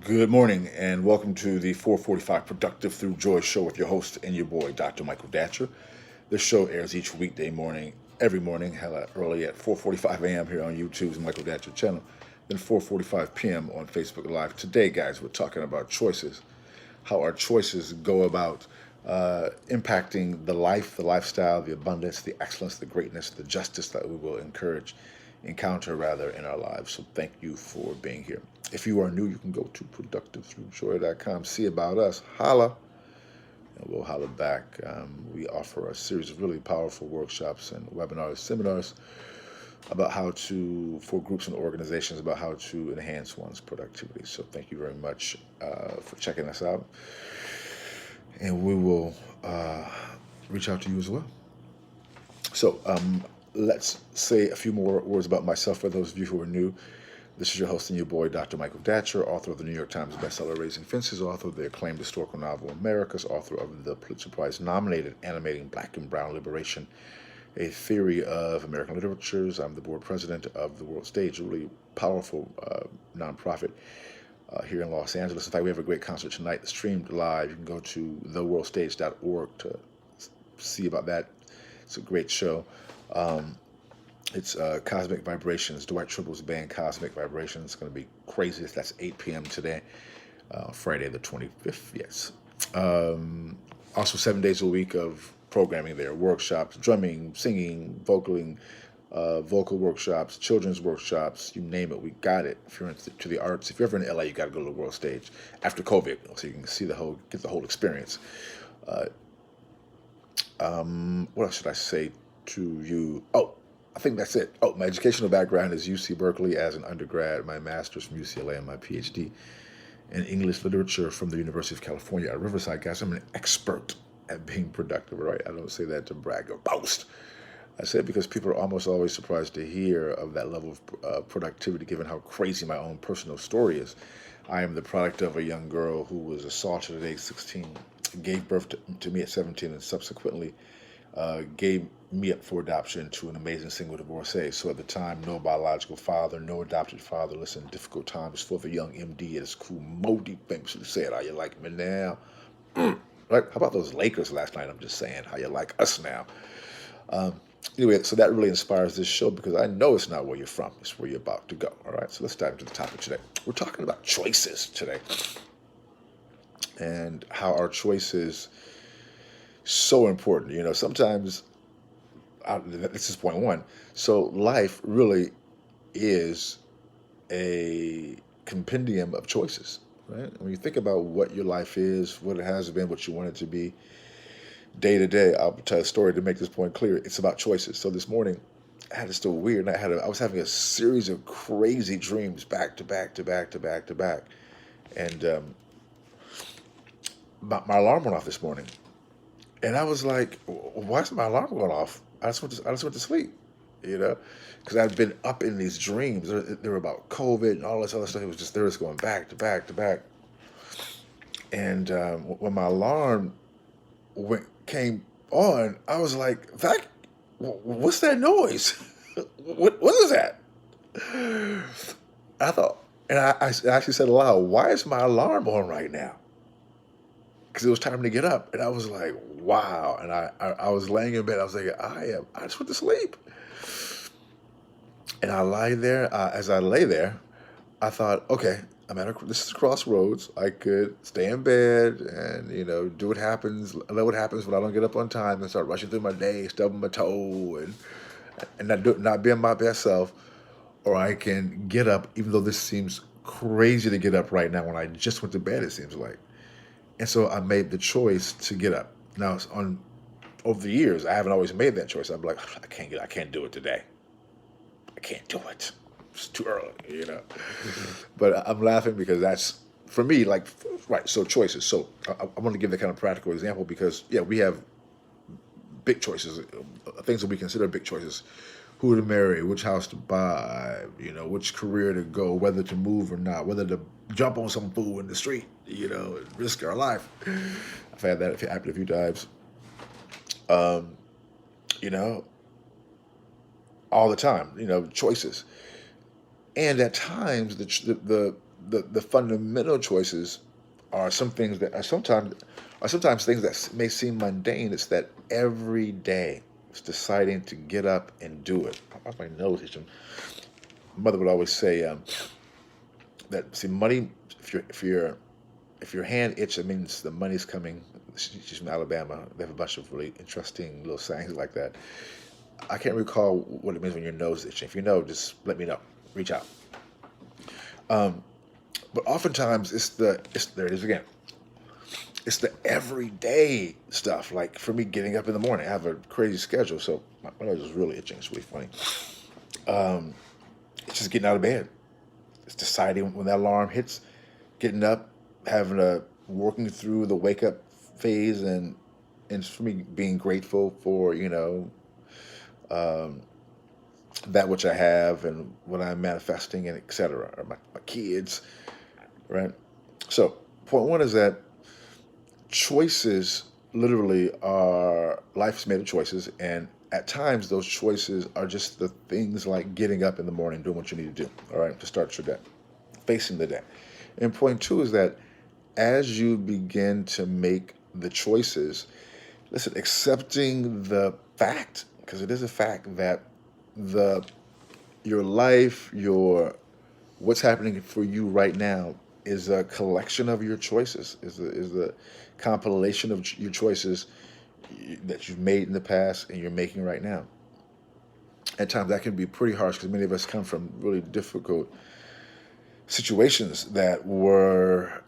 Good morning and welcome to the 445 Productive Through Joy show with your host and your boy, Dr. Michael Datcher. This show airs each weekday morning, every morning, hella early at 4:45 a.m. here on YouTube's Michael Datcher channel, then 4:45 p.m. on Facebook Live. Today, guys, we're talking about choices, how our choices go about impacting the life, the lifestyle, the abundance, the excellence, the greatness, the justice that we will encounter rather in our lives. So thank you for being here. If you are new, you can go to productivethroughjoy.com, see about us, holla, and we'll holla back. We offer a series of really powerful workshops and webinars, seminars about for groups and organizations, about how to enhance one's productivity. So thank you very much for checking us out. And we will reach out to you as well. So let's say a few more words about myself for those of you who are new. This is your host and your boy, Dr. Michael Datcher, author of the New York Times bestseller Raising Fences, author of the acclaimed historical novel Americas, author of the Pulitzer Prize-nominated animating Black and Brown Liberation, a theory of American literatures. I'm the board president of the World Stage, a really powerful nonprofit here in Los Angeles. In fact, we have a great concert tonight streamed live. You can go to theworldstage.org to see about that. It's a great show. It's Cosmic Vibrations, Dwight Tribble's band Cosmic Vibrations. It's going to be crazy. That's 8 p.m. today, Friday the 25th, yes. Also 7 days a week of programming there, workshops, drumming, singing, vocal workshops, children's workshops, you name it, we got it. If you're into the arts, if you're ever in LA, you got to go to the World Stage after COVID, so you can see get the whole experience. What else should I say to you? Oh, I think that's it. Oh, my educational background is UC Berkeley as an undergrad, my master's from UCLA, and my PhD in English literature from the University of California at Riverside. Guys, I'm an expert at being productive, right? I don't say that to brag or boast. I say it because people are almost always surprised to hear of that level of productivity, given how crazy my own personal story is. I am the product of a young girl who was assaulted at age 16, gave birth to me at 17, and subsequently gave me up for adoption to an amazing single divorcee. So at the time, no biological father, no adopted father. Listen, difficult times for the young MD, as Cool Modi famously said. How you like me now? Right? How about those Lakers last night? I'm just saying, how you like us now? Anyway, so that really inspires this show because I know it's not where you're from, it's where you're about to go. All right, so let's dive into the topic today. We're talking about choices today and how our choices so important. Sometimes this is point one. So life really is a compendium of choices, right? When you think about what your life is, what it has been, what you want it to be, day to day, I'll tell a story to make this point clear. It's about choices. So this morning, I had this still weird. And I was having a series of crazy dreams back to back to back to back to back, and my alarm went off this morning, and I was like, "Why is my alarm going off? I just went to sleep, because I've been up in these dreams. They were about COVID and all this other stuff. It was just there was going back to back to back, and when my alarm came on, I was like, what's that noise? what is that? I thought, and I actually said aloud, why is my alarm on right now? Because it was time to get up, and I was like, wow. And I was laying in bed. I was like, I just went to sleep, and I lie there. As I lay there, I thought, okay, this is a crossroads. I could stay in bed and do what happens, let what happens when I don't get up on time and start rushing through my day, stubbing my toe, and not being my best self. Or I can get up, even though this seems crazy to get up right now when I just went to bed. It seems like, and so I made the choice to get up. Now, over the years, I haven't always made that choice. I'm like, I can't do it today. I can't do it. It's too early. But I'm laughing because that's, for me, like, right, so choices. So I want to give that kind of practical example because, yeah, we have big choices, things that we consider big choices. Who to marry, which house to buy, which career to go, whether to move or not, whether to jump on some fool in the street, and risk our life. I've had that happen a few times. You know, all the time, choices. And at times, the fundamental choices are some things that are sometimes things that may seem mundane. It's that every day it's deciding to get up and do it. My nose itching. Mother would always say that, see, money. If your hand itches, it means the money's coming. She's from Alabama. They have a bunch of really interesting little sayings like that. I can't recall what it means when your nose is itching. If you know, just let me know. Reach out. But oftentimes it's there it is again. It's the everyday stuff. Like for me, getting up in the morning, I have a crazy schedule, so my nose is really itching. It's really funny. It's just getting out of bed. It's deciding when that alarm hits, getting up, having a working through the wake up phase, and for me being grateful for that which I have and what I'm manifesting and etc. Or my kids, right? So point one is that choices literally are life's made of choices, and at times those choices are just the things like getting up in the morning, doing what you need to do, all right, to start your day, facing the day. And point two is that as you begin to make the choices, listen, accepting the fact, because it is a fact that the your life, your what's happening for you right now is a collection of your choices, is the compilation of your choices that you've made in the past and you're making right now. At times that can be pretty harsh because many of us come from really difficult situations that were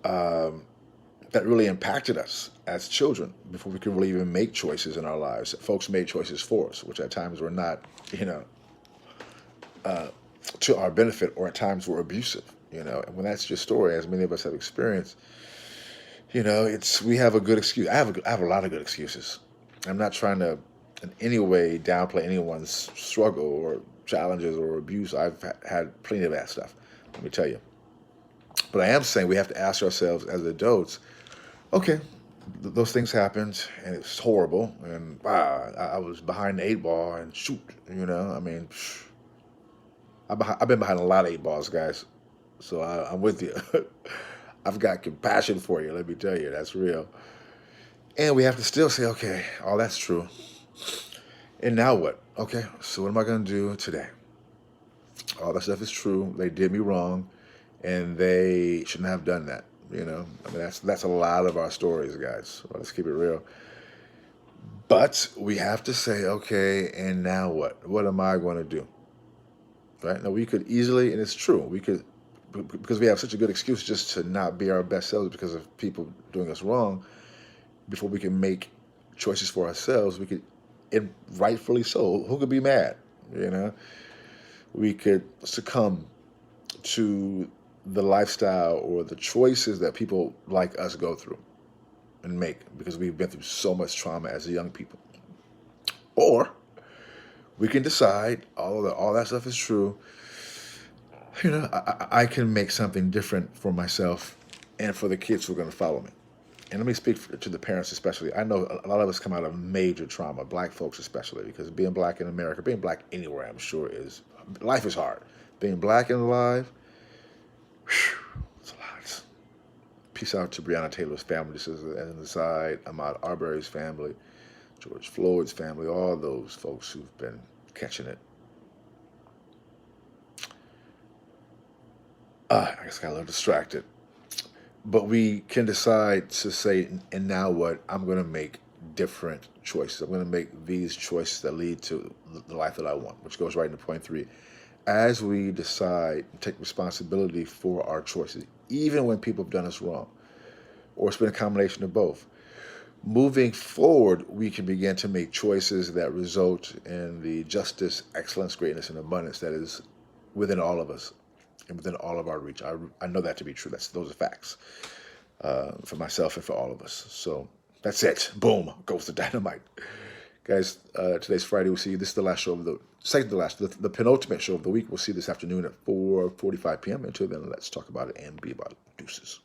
that really impacted us as children before we could really even make choices in our lives. Folks made choices for us, which at times were not, to our benefit, or at times were abusive. And when that's your story, as many of us have experienced, it's we have a good excuse. I have a lot of good excuses. I'm not trying to in any way downplay anyone's struggle or challenges or abuse. I've had plenty of that stuff, let me tell you. But I am saying we have to ask ourselves as adults, okay, those things happened and it's horrible, and wow, I was behind the eight ball, and shoot, I mean, I've been behind a lot of eight balls, guys. So I'm with you. I've got compassion for you. Let me tell you, that's real. And we have to still say, okay, all that's true. And now what? Okay, so what am I going to do today? All that stuff is true. They did me wrong, and they shouldn't have done that. I mean, that's a lot of our stories, guys. Well, let's keep it real. But we have to say, okay, and now what? What am I going to do? Right? Now, we could easily, and it's true, we could, because we have such a good excuse just to not be our best selves because of people doing us wrong, before we can make choices for ourselves, we could, and rightfully so, who could be mad? We could succumb to the lifestyle or the choices that people like us go through and make because we've been through so much trauma as young people. Or we can decide, although all that stuff is true, I can make something different for myself and for the kids who are going to follow me. And let me speak to the parents especially. I know a lot of us come out of major trauma, black folks especially, because being black in America, being black anywhere, I'm sure life is hard. Being black and alive, it's a lot. Peace out to Breonna Taylor's family, just as an aside. Ahmaud Arbery's family, George Floyd's family, all those folks who've been catching it. I just got a little distracted. But we can decide to say, and now what? I'm going to make different choices. I'm going to make these choices that lead to the life that I want, which goes right into point three. As we decide, take responsibility for our choices, even when people have done us wrong, or it's been a combination of both. Moving forward, we can begin to make choices that result in the justice, excellence, greatness, and abundance that is within all of us and within all of our reach. I know that to be true. Those are facts for myself and for all of us. So that's it. Boom, goes the dynamite. Guys, today's Friday. We'll see you. This is the last show of the penultimate show of the week. We'll see you this afternoon at 4:45 p.m. Until then, let's talk about it and be about it. Deuces.